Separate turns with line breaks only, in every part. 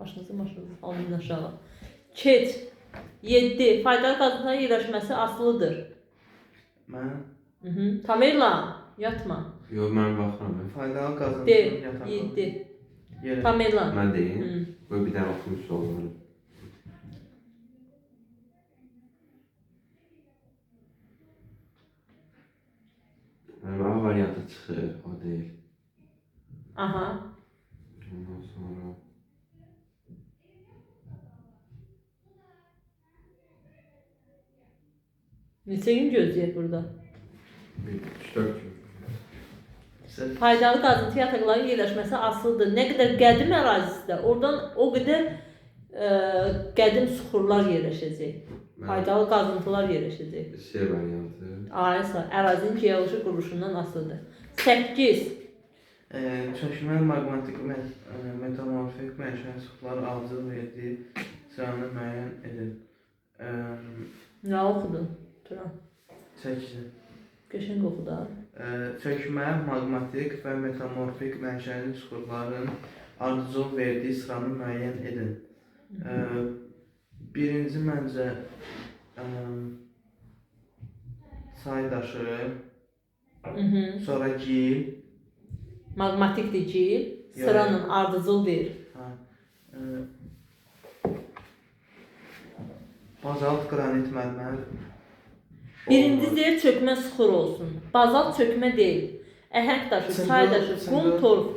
Maşınızı alın aşağı. Keç. 7. Faydalı qazıntıların yerləşməsi asılıdır.
Mən
Tamerla, yatma.
Yox, mən baxıram.
faydalı qazandım.
De. 7. Tamerla.
Mən deyim. Böyle bir dənə oxumuş olur. A variantı çıxır, o deyil.
Aha.
Ondan sonra...
Neçə gün gözləyək burada?
3-4 gün.
Faydalı qazıntı yataqların yerləşməsi asılıdır. Nə qədər qədim ərazisidə, oradan o qədər qədim suxurlar yerləşəcək. Faydalı qazıntılar yerləşəcək.
C variantı.
Aysa, ərazinin geoloji quruluşundan asılıdır. 8.
Çəkmə maqmatik metamorfik mənşəli suxlar ardıcıl verdiyi sıranı müəyyən edin.
Nə oxudun? Turan.
8.
Qəşəng oxu da.
Çəkmə maqmatik və metamorfik mənşəli suxurların ardıcıl verdiyi sıranı müəyyən edin. Birinci məncə say daşı, sonra gil.
Maqmatikdir gil, sıranın ardıcıldır.
Bazalt qranit mərmər.
Birinci yer çökmə suxur olsun. Bazalt çökmə deyil. Əhəng daşı, say daşı, qum torf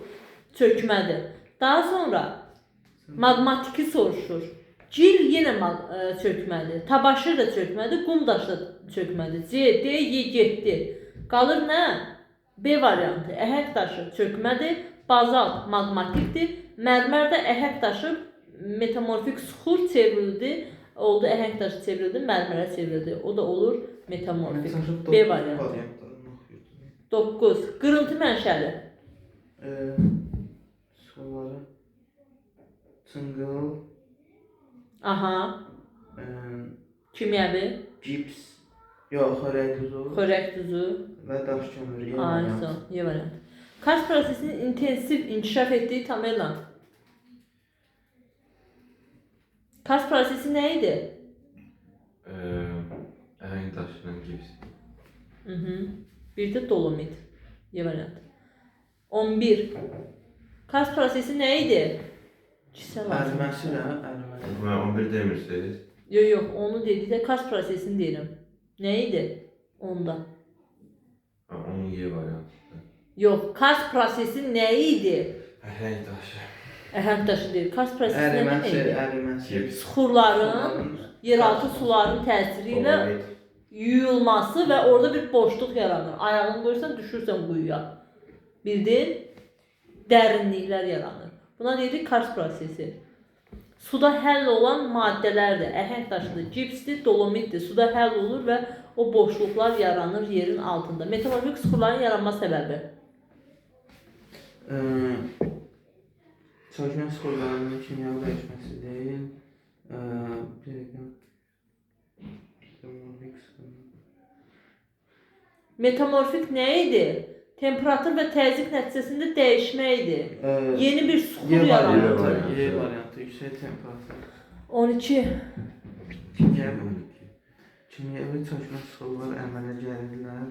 çökmədir. Daha sonra maqmatiki soruşur. Gil yenə çökmədir. Tabaşır da çökmədir, qum daşı da çökmədir. C, D, Y getdi. Qalır nə? B variantı. Əhəng daşı çökmədir, bazalt maqmatikdir. Mərmər də əhəng daşı metamorfik suxur çevrildi. Oldu, əhəng daşı çevrildi, mərmərə çevrildi. O da olur metamorfik. B variantı. 9. Qırıntı mənşəli.
Suları çınqıl.
Aha. Kimyəvi.
Cips. Yox, xörək duzu.
Xörək duzu.
Və daş kömürü.
Aysa, Y variantı. Kars prosesinin intensiv inkişaf etdiyi Tamerlan. Kars prosesi nə idi?
Əhəng daşla gips.
Bir də dolomit. Y variantı. 11. Kars prosesi nə idi?
Əriməsi də, əriməsi.
Mən 11 demirsiniz.
Yox, onu dedikdə Kars prosesini deyirəm. Nə idi? Onda.
Onun Y variantı.
Yox, Kars prosesi nə idi?
Əhəng daşı.
Əhəng daşı deyil. Kars prosesi nə deməkdir?
Əriməsi.
Suxurların, yeraltı suların təsiri ilə yuyulması və orada bir boşluq yaranır. Ayağını qoyursan, düşürsən quyuya. Bildin? Dərinliklər yaranır. Buna deyirik Kars prosesi. Suda həll olan maddələrdir. Əhəng daşıdır, cipsdir, dolomitdir. Suda həll olur və o boşluqlar yaranır yerin altında. Metamorfik suxurların yaranma səbəbi.
Çəkmə suxurlarının kimyəvi dəyişməsi deyil.
Metamorfik nə idi? Temperatur və təzyiq nəticəsində dəyişmə idi. Yeni bir suxur yaranır.
Y variantı, yüksək temperatur.
12.
Kimyəvi çəkmə suxurlar əmələ gəlirlər.